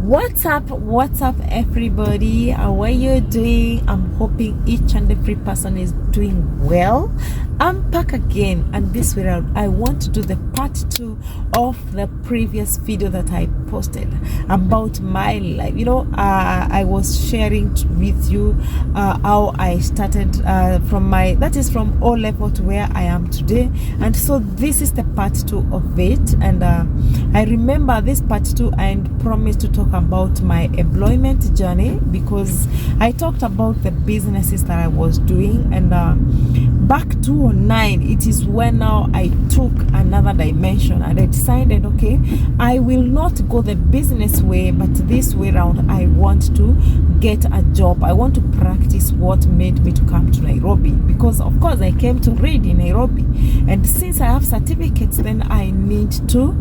What's up everybody? How are you doing? I'm hoping each and every person is doing well. I'm back again, and this way around I want to do the part 2 of the previous video that I posted about my life. I was sharing with you how I started from O level to where I am today, and so this is the part 2 of it. And I remember this part 2 I promised to talk about my employment journey, because I talked about the businesses that I was doing, and back 2009 it is when now I took another dimension, and I decided, okay, I will not go the business way, but this way around I want to get a job. I want to practice what made me to come to Nairobi, because of course I came to read in Nairobi, and since I have certificates, then I need to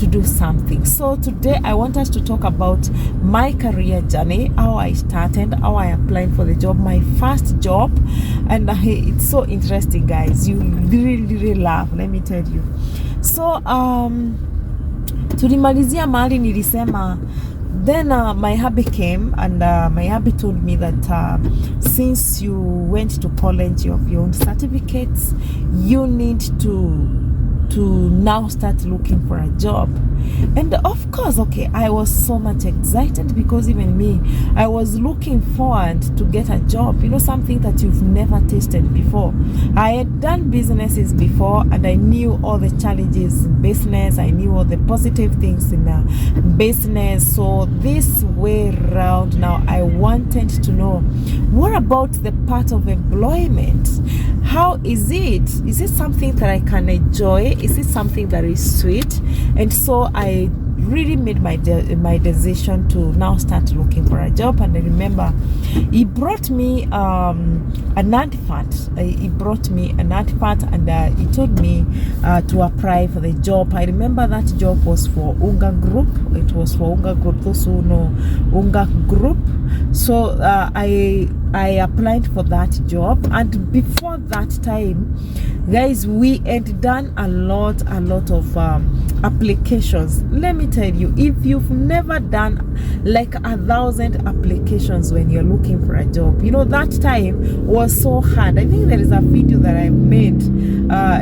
do something. So today I want us to talk about my career journey, how I started, how I applied for the job, my first job, and it's so interesting, guys. You really laugh, let me tell you. So tulimalizia mahali nilisema. Then my hubby came, and my hubby told me that since you went to college, you have your own certificates, you need to now start looking for a job. And of course, okay, I was so much excited, because even me, I was looking forward to get a job, something that you've never tasted before. I had done businesses before, and I knew all the challenges in business, I knew all the positive things in business. So this way around now, I wanted to know, what about the part of employment? How is it? Is it something that I can enjoy? Is it something that is sweet? And so I really made my decision to now start looking for a job. And I remember he brought me an advert. He brought me an advert, and he told me to apply for the job. I remember that job was for Unga Group. It was for Unga Group, those who know Unga Group. So I applied for that job, and before that time, guys, we had done a lot of applications. Let me tell you, if you've never done like 1,000 applications when you're looking for a job, that time was so hard. I think there is a video that I made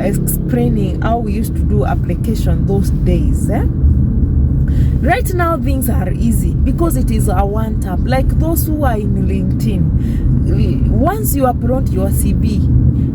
explaining how we used to do application those days. Right now things are easy, because it is a one tap. Like those who are in LinkedIn, once you upload your CV,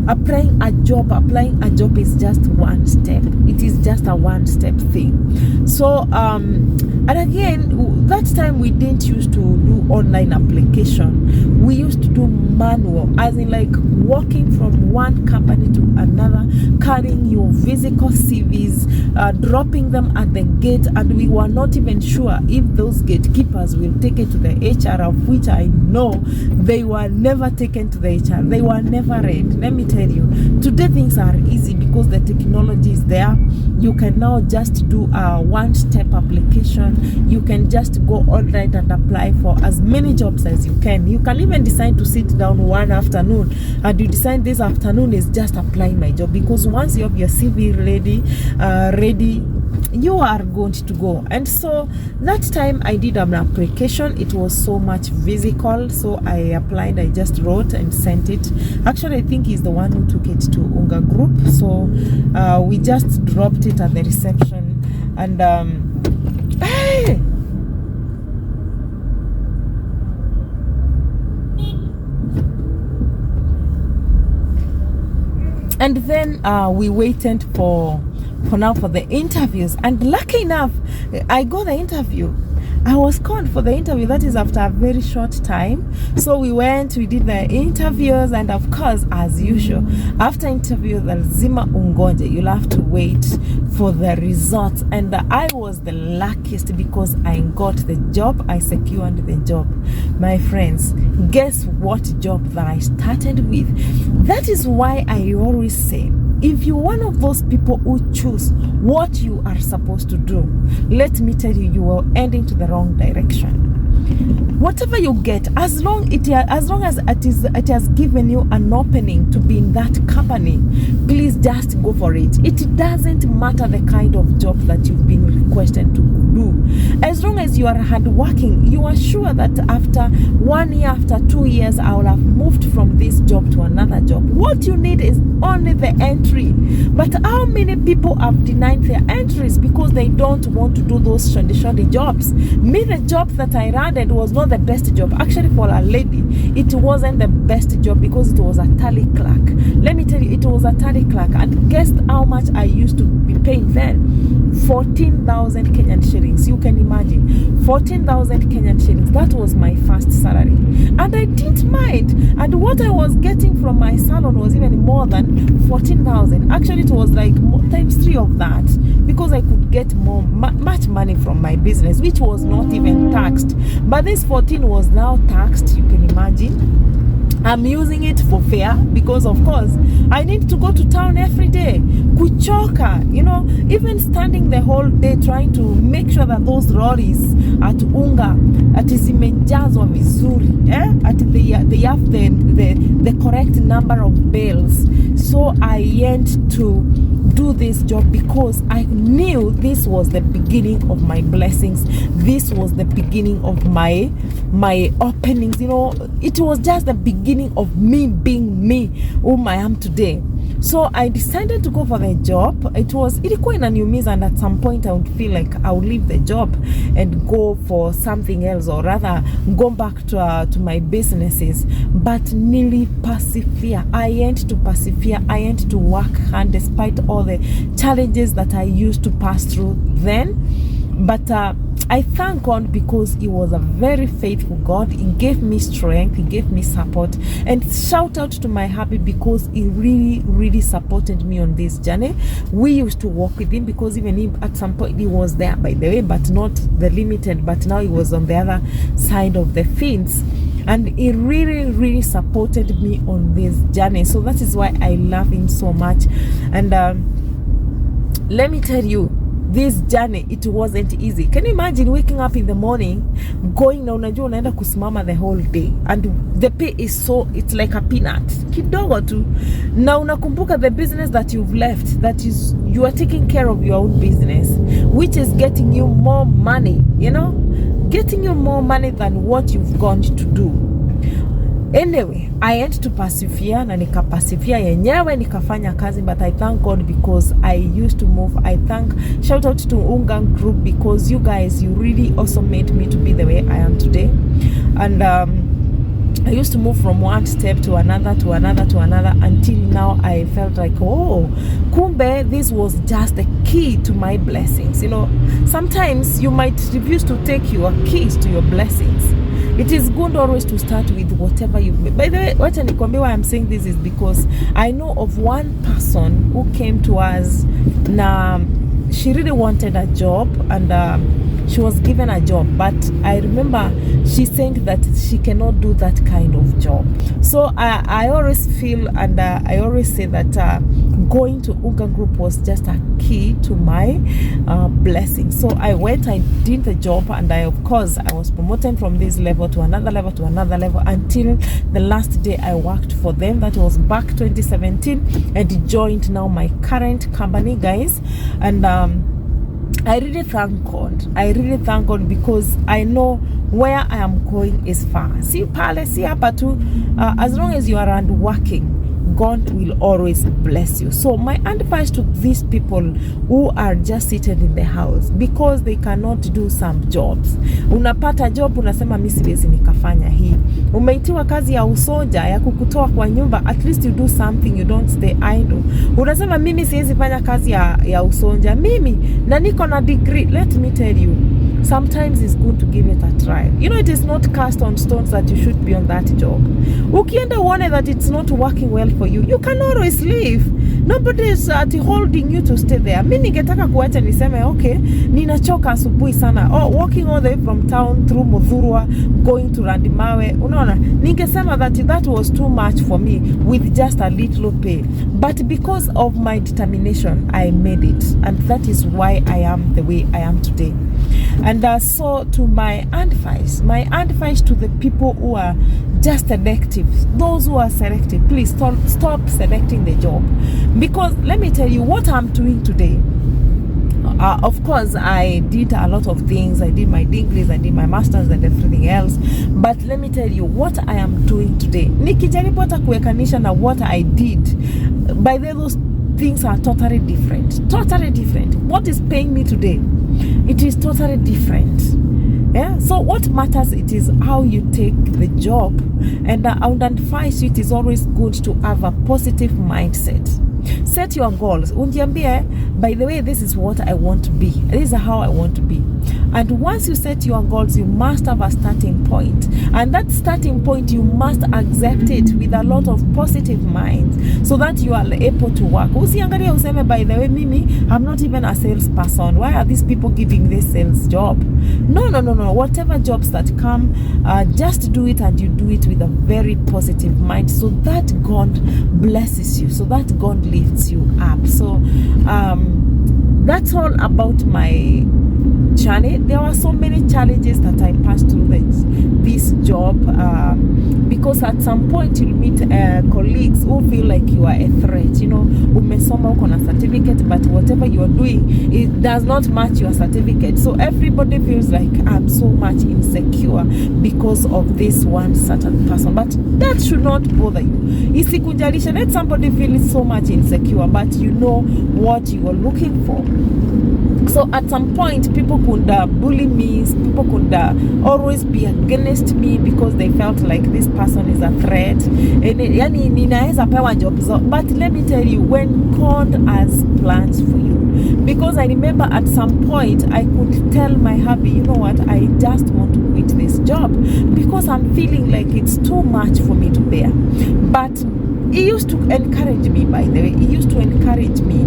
applying a job is just one step. It is just a one-step thing. So and again, that time we didn't used to do online application. We used to do manual, as in like walking from one company to another, carrying your physical CVs, dropping them at the gate, and we were not even sure if those gatekeepers will take it to the HR, of which I know they were never taken to the HR. They were never read. Let me tell you, today things are easy, because the technology is there. You can now just do a one-step application. You can just go online and apply for as many jobs as you can. You can even decide to sit down one afternoon, and you decide this afternoon is just applying my job, because once you have your CV ready, you are going to go. And so that time I did an application. It was so much physical, so I applied. I just wrote and sent it. Actually, I think he's the one who took it to Unga Group, so we just dropped it at the reception, and hey! And then we waited for the interviews, and lucky enough, I got the interview. I was called for the interview. That is after a very short time. So we did the interviews, and of course, as usual, after interview, the lazima ungoje. You'll have to wait for the results. And I was the luckiest, because I got the job. I secured the job. My friends, guess what job that I started with? That is why I always say, if you're one of those people who choose what you are supposed to do, let me tell you, you are ending to the wrong direction. Whatever you get, as long as it has given you an opening to be in that company, please just go for it. It doesn't matter the kind of job that you've been question to do. As long as you are hardworking, you are sure that after 1 year, after 2 years, I will have moved from this job to another job. What you need is only the entry. But how many people have denied their entries because they don't want to do those shoddy jobs? Me, the job that I ran, it was not the best job. Actually, for a lady, it wasn't the best job because it was a tally clerk. Let me tell you, it was a tally clerk. And guess how much I used to be paying then? 14,000 Kenyan shillings. You can imagine. 14,000 Kenyan shillings. That was my first salary. And I didn't mind. And what I was getting from my salon was even more than 14,000. Actually, it was like times 3 of that, because I could get much money from my business, which was not even taxed. But this 14 was now taxed. You can imagine. I'm using it for fare because, of course, I need to go to town every day. Kuchoka, even standing the whole day trying to make sure that those lorries at Unga zimejazwa vizuri, at they have the correct number of bales. So I went to do this job because I knew this was the beginning of my blessings. This was the beginning of my openings. It was just the beginning of me being me, whom I am today. So I decided to go for the job. Ilikuwa inaniumiza, and at some point I would feel like I would leave the job and go for something else, or rather go back to my businesses. But nili persevere. I went to persevere. I went to work hard despite all the challenges that I used to pass through then. But I thank God because He was a very faithful God. He gave me strength. He gave me support. And shout out to my hubby because he really, really supported me on this journey. We used to work with him because even at some point he was there, by the way, but not the limited. But now he was on the other side of the fence. And he really, really supported me on this journey. So that is why I love him so much. And let me tell you, this journey, it wasn't easy. Can you imagine waking up in the morning, going na unajua unaenda kusimama the whole day, and the pay is it's like a peanut kidogo tu, na unakumbuka the business that you've left, that is, you are taking care of your own business, which is getting you more money, getting you more money than what you've gone to do. Anyway, I had to persevere, na nika persevere yenyewe, nikafanya kazi. But I thank God because I used to move. Shout out to Unga Group because you guys, you really also made me to be the way I am today. And I used to move from one step to another, until now I felt like, kumbe, this was just the key to my blessings. Sometimes you might refuse to take your keys to your blessings. It is good always to start with whatever you've made. By the way, why I'm saying this is because I know of one person who came to us. She really wanted a job, and she was given a job, but I remember she saying that she cannot do that kind of job. So I always feel, and I always say that going to Unga Group was just a key to my blessing. So I went, I did the job, and I was promoted from this level to another level until the last day I worked for them. That was back 2017, and joined now my current company, guys. And I really thank God because I know where I am going is far. See pale, see hapa tu, as long as you are working, God will always bless you. So my advice to these people who are just seated in the house because they cannot do some jobs. Unapata job, unasema mimi siwezi nikafanya hii. Umeitiwa kazi ya usoja ya kukutoa kwa nyumba, at least you do something, you don't stay idle. Unasema mimi siwezi fanya kazi ya usoja. Mimi na niko na degree. Let me tell you, sometimes it's good to give it a try. It is not cast on stones that you should be on that job. Ukienda uone that it's not working well for you, you can always leave. Nobody is holding you to stay there. Mimi ningetaka kuacha niseme, okay, ninachoka asubuhi sana. Walking all the way from town through Muthurwa, going to Randimawe. Unaona, ningesema that was too much for me with just a little pay. But because of my determination, I made it. And that is why I am the way I am today. And so to my advice to the people who are just selective, those who are selective, please stop selecting the job. Because let me tell you what I'm doing today. Of course, I did a lot of things. I did my degrees, I did my masters and everything else. But let me tell you what I am doing today. Nikijaribu hata kuwekanisha na what I did, by the way, those things are totally different. Totally different. What is paying me today, it is totally different. Yeah. So what matters, it is how you take the job, and I would advise you, it is always good to have a positive mindset. Set your goals. Unjiambie, by the way, this is what I want to be. This is how I want to be. And once you set your goals, you must have a starting point. And that starting point, you must accept it with a lot of positive mind, so that you are able to work. Usiangalia useme, by the way, Mimi, I'm not even a salesperson. Why are these people giving this sales job? No. Whatever jobs that come, just do it, and you do it with a very positive mind, so that God blesses you, so that God lifts you up. So that's all about my journey. There were so many challenges that I passed through this job, because at some point you'll meet colleagues who feel like you are a threat. You know, umesoma uko na certificate, but whatever you are doing, it does not match your certificate. So everybody feels like, I'm so much insecure because of this one certain person. But that should not bother you. Isikujalisha, let somebody feel so much insecure, but you know what you are looking for. So at some point, people could bully me, people could always be against me because they felt like this person is a threat. Yani ninaweza pewa jobs. But let me tell you, when God has plans for you, because I remember at some point I could tell my hubby, you know what, I just want to quit this job because I'm feeling like it's too much for me to bear. But he used to encourage me, by the way. He used to encourage me.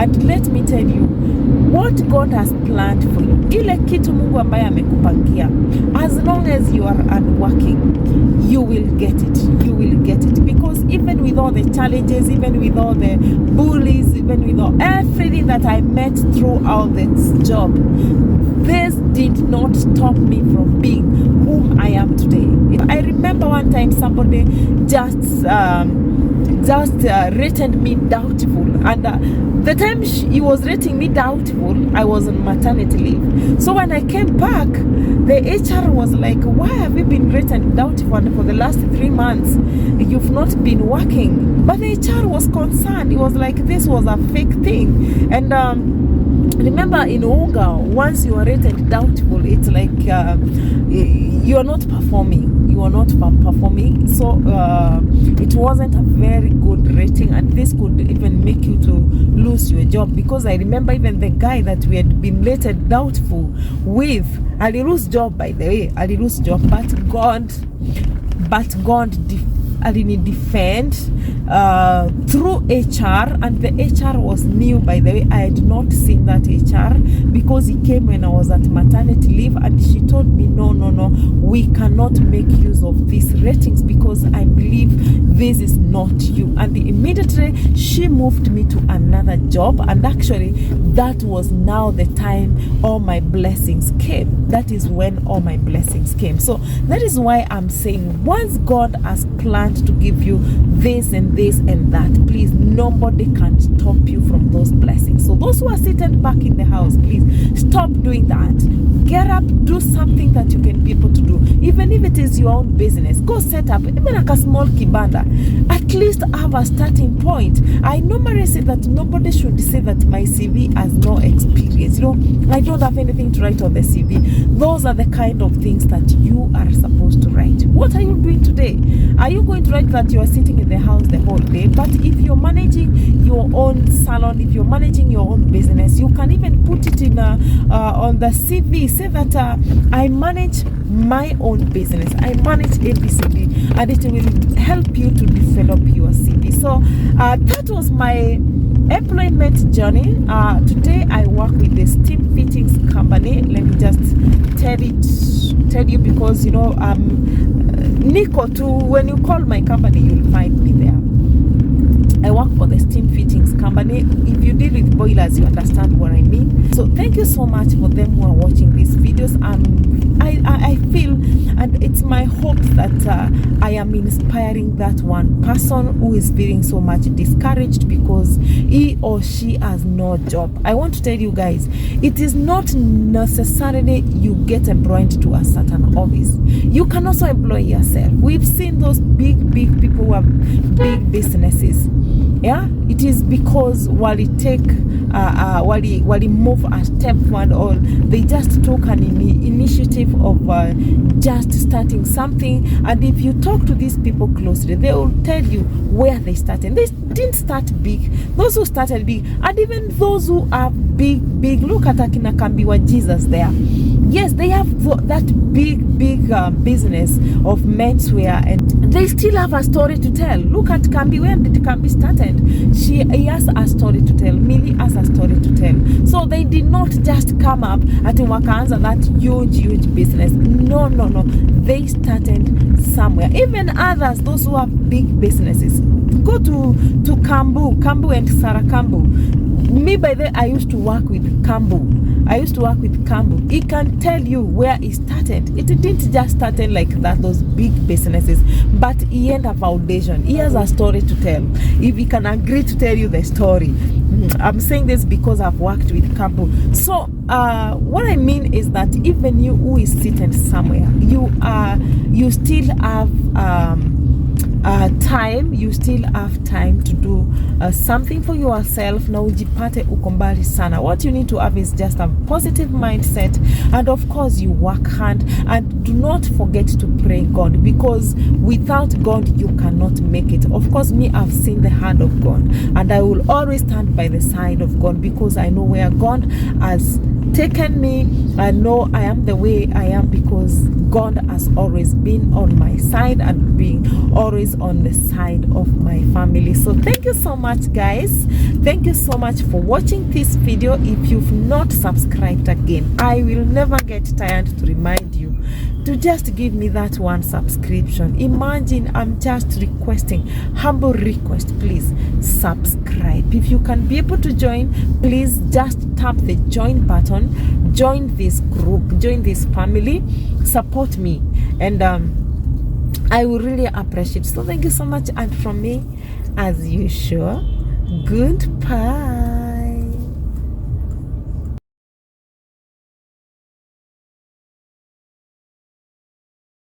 And let me tell you, what God has planned for you, ile kitu Mungu ambaye amekupangia, as long as you are unworking, you will get it. You will get it. Because even with all the challenges, even with all the bullies, even with all everything that I met throughout this job, this did not stop me from being whom I am today. I remember one time somebody just rated me doubtful, and the time he was rating me doubtful, I was on maternity leave. So when I came back, the HR was like, why have you been rated doubtful, and for the last 3 months you've not been working? But the HR was concerned. He was like, this was a fake thing. And remember, in Unga, once you are rated doubtful, it's like you are not performing. You are not performing. So it wasn't a very good rating, and this could even make you to lose your job. Because I remember even the guy that we had been rated doubtful with, I lose job, by the way. I lose job, but God defend through HR, and the HR was new, by the way. I had not seen that HR because he came when I was at maternity leave, and she told me, no, we cannot make use of these ratings because I believe this is not you. And immediately she moved me to another job, and actually that was now the time all my blessings came. That is when all my blessings came. So that is why I'm saying, once God has planned to give you this and this and that, please, nobody can stop you from those blessings. So those who are seated back in the house, please stop doing that. Get up, do something that you can be able to do. Even if it is your own business, go set up even like a small kibanda. At least have a starting point. I normally say that nobody should say that my CV has no experience. You know, I don't have anything to write on the CV. Those are the kind of things that you are supposed to write. What are you doing today? Are you going to write that you are sitting in the house the whole day? But if you're managing your own salon, if you're managing your own business, you can even put it in on the CV. Say that I manage my own business. I manage ABCD, and it will help you to develop your CV. So that was my employment journey. Today I work with the steam fittings company. Let me just tell you, because you know, Nico too, when you call my company, you'll find me there. I work for the steam fittings company. If you deal with boilers, you understand what I mean. So thank you so much for them who are watching these videos. I feel, and it's my hope hope that I am inspiring that one person who is feeling so much discouraged because he or she has no job. I want to tell you guys, it is not necessarily you get employed to a certain office. You can also employ yourself. We've seen those big people who have big businesses. Yeah, it is because while they move a step forward, or they just took an initiative of just starting something. And if you talk to these people closely, they will tell you where they started. They didn't start big. Those who started big, and even those who are big, look at Akina Kambiwa Jesus there. Yes, they have that big business of menswear, and they still have a story to tell. Look at Kambi. When did Kambi started? He has a story to tell. Millie has a story to tell. So they did not just come up at Wakaanza, that huge business. No. They started somewhere. Even others, those who have big businesses, go to Kambu and Sarah Kambu. Me, by then, I used to work with Kambu. He can tell you where he started. It didn't just start like that, those big businesses, but he had a foundation. He has a story to tell. If he can agree to tell you the story, I'm saying this because I've worked with Kambu. So what I mean is that even you who is sitting somewhere, you still have time. You still have time to do something for yourself. Na ujipate uko mbali sana. What you need to have is just a positive mindset, and of course you work hard, and do not forget to pray God, because without God you cannot make it. Of course, me, I've seen the hand of God, and I will always stand by the side of God, because I know where God has taken me. I know I am the way I am because God has always been on my side and being always on the side of my family. So thank you so much, guys. Thank you so much for watching this video. If you've not subscribed again, I will never get tired to remind you to just give me that one subscription. Imagine, I'm just requesting, humble request, please subscribe. If you can be able to join, please just tap the join button, join this group, join this family, support me, and I will really appreciate it. So thank you so much, and from me, as usual, goodbye.